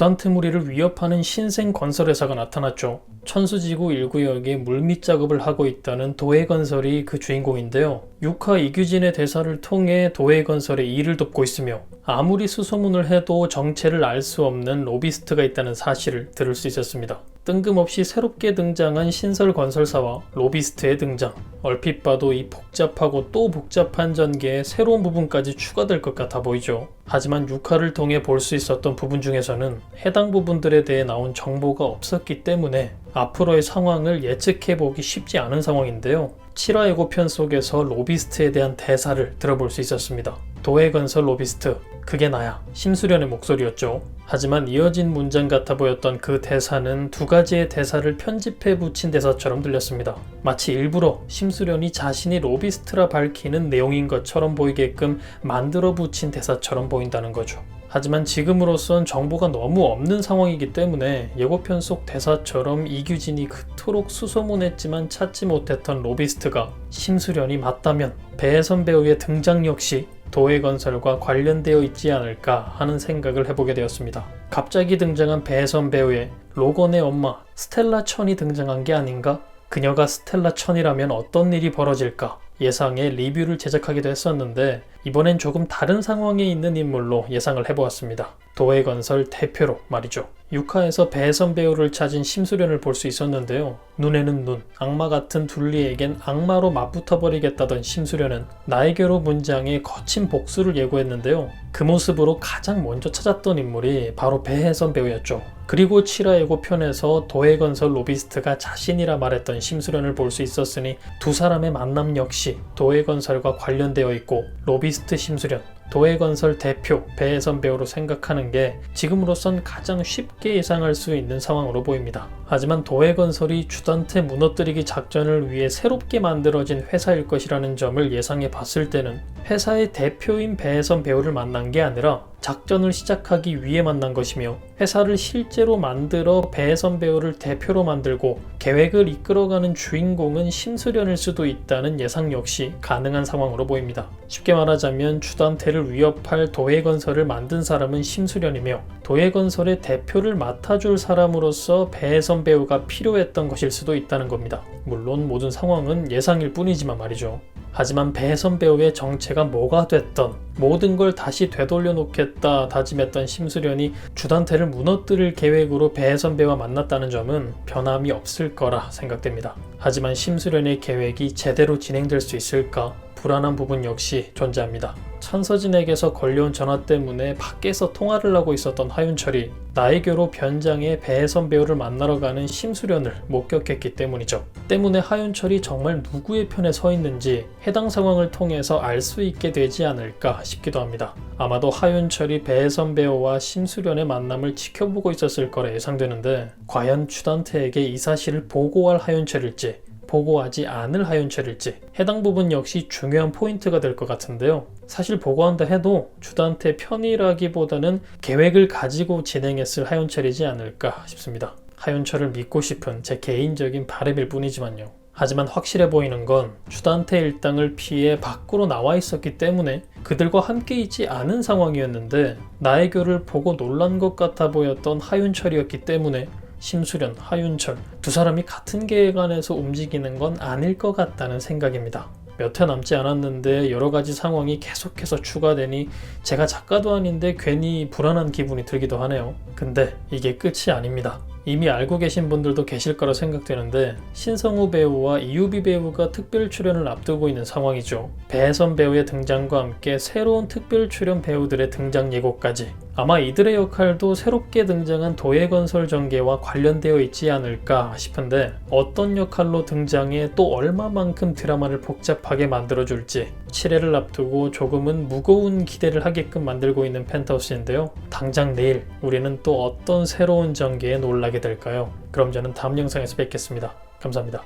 주단태 무리를 위협하는 신생 건설회사가 나타났죠. 천수지구 1구역에 물밑 작업을 하고 있다는 도해건설이 그 주인공인데요. 6화 이규진의 대사를 통해 도해건설의 일을 돕고 있으며 아무리 수소문을 해도 정체를 알 수 없는 로비스트가 있다는 사실을 들을 수 있었습니다. 뜬금없이 새롭게 등장한 신설 건설사와 로비스트의 등장, 얼핏 봐도 이 복잡하고 또 복잡한 전개에 새로운 부분까지 추가될 것 같아 보이죠. 하지만 6화를 통해 볼 수 있었던 부분 중에서는 해당 부분들에 대해 나온 정보가 없었기 때문에 앞으로의 상황을 예측해보기 쉽지 않은 상황인데요. 7화 예고편 속에서 로비스트에 대한 대사를 들어볼 수 있었습니다. 도해건설 로비스트, 그게 나야. 심수련의 목소리였죠. 하지만 이어진 문장 같아 보였던 그 대사는 두 가지의 대사를 편집해 붙인 대사처럼 들렸습니다. 마치 일부러 심수련이 자신이 로비스트라 밝히는 내용인 것처럼 보이게끔 만들어 붙인 대사처럼 보인다는 거죠. 하지만 지금으로선 정보가 너무 없는 상황이기 때문에 예고편 속 대사처럼 이규진이 그토록 수소문했지만 찾지 못했던 로비스트가 심수련이 맞다면 배혜선 배우의 등장 역시 도해건설과 관련되어 있지 않을까 하는 생각을 해보게 되었습니다. 갑자기 등장한 배혜선 배우의 로건의 엄마 스텔라 천이 등장한 게 아닌가? 그녀가 스텔라 천이라면 어떤 일이 벌어질까? 예상의 리뷰를 제작하기도 했었는데 이번엔 조금 다른 상황에 있는 인물로 예상을 해보았습니다. 도해건설 대표로 말이죠. 6화에서 배혜선 배우를 찾은 심수련을 볼 수 있었는데요. 눈에는 눈, 악마 같은 둘리에겐 악마로 맞붙어버리겠다던 심수련은 나에게로 문장에 거친 복수를 예고했는데요. 그 모습으로 가장 먼저 찾았던 인물이 바로 배혜선 배우였죠. 그리고 7화 예고편에서 도해건설 로비스트가 자신이라 말했던 심수련을 볼 수 있었으니 두 사람의 만남 역시 도해건설과 관련되어 있고 로비스트 심수련, 도해건설 대표 배혜선 배우로 생각하는 게 지금으로선 가장 쉽게 예상할 수 있는 상황으로 보입니다. 하지만 도해건설이 주단태 무너뜨리기 작전을 위해 새롭게 만들어진 회사일 것이라는 점을 예상해 봤을 때는 회사의 대표인 배혜선 배우를 만난 게 아니라 작전을 시작하기 위해 만난 것이며 회사를 실제로 만들어 배혜선 배우를 대표로 만들고 계획을 이끌어가는 주인공은 심수련일 수도 있다는 예상 역시 가능한 상황으로 보입니다. 쉽게 말하자면 주단태를 위협할 도해건설을 만든 사람은 심수련이며 도해건설의 대표를 맡아줄 사람으로서 배혜선 배우가 필요했던 것일 수도 있다는 겁니다. 물론 모든 상황은 예상일 뿐이지만 말이죠. 하지만 배혜선 배우의 정체가 뭐가 됐던 모든 걸 다시 되돌려 놓겠다 다짐했던 심수련이 주단태를 무너뜨릴 계획으로 배혜선 배우와 만났다는 점은 변함이 없을 거라 생각됩니다. 하지만 심수련의 계획이 제대로 진행될 수 있을까? 불안한 부분 역시 존재합니다. 천서진에게서 걸려온 전화 때문에 밖에서 통화를 하고 있었던 하윤철이 나에게로 변장해 배혜선 배우를 만나러 가는 심수련을 목격했기 때문이죠. 때문에 하윤철이 정말 누구의 편에 서 있는지 해당 상황을 통해서 알 수 있게 되지 않을까 싶기도 합니다. 아마도 하윤철이 배혜선 배우와 심수련의 만남을 지켜보고 있었을 거라 예상되는데 과연 주단태에게 이 사실을 보고할 하윤철일지 보고하지 않을 하윤철일지 해당 부분 역시 중요한 포인트가 될 것 같은데요. 사실 보고한다 해도 주단태 편이라기보다는 계획을 가지고 진행했을 하윤철이지 않을까 싶습니다. 하윤철을 믿고 싶은 제 개인적인 바람일 뿐이지만요. 하지만 확실해 보이는 건 주단태 일당을 피해 밖으로 나와 있었기 때문에 그들과 함께 있지 않은 상황이었는데 나혜교를 보고 놀란 것 같아 보였던 하윤철이었기 때문에 심수련, 하윤철 두 사람이 같은 계획 안에서 움직이는 건 아닐 것 같다는 생각입니다. 몇 회 남지 않았는데 여러 가지 상황이 계속해서 추가되니 제가 작가도 아닌데 괜히 불안한 기분이 들기도 하네요. 근데 이게 끝이 아닙니다. 이미 알고 계신 분들도 계실 거라 생각되는데 신성우 배우와 이유비 배우가 특별 출연을 앞두고 있는 상황이죠. 배혜선 배우의 등장과 함께 새로운 특별 출연 배우들의 등장 예고까지 아마 이들의 역할도 새롭게 등장한 도해건설 전개와 관련되어 있지 않을까 싶은데 어떤 역할로 등장해 또 얼마만큼 드라마를 복잡하게 만들어줄지 7회를 앞두고 조금은 무거운 기대를 하게끔 만들고 있는 펜트하우스인데요. 당장 내일 우리는 또 어떤 새로운 전개에 놀라게 될까요? 그럼 저는 다음 영상에서 뵙겠습니다. 감사합니다.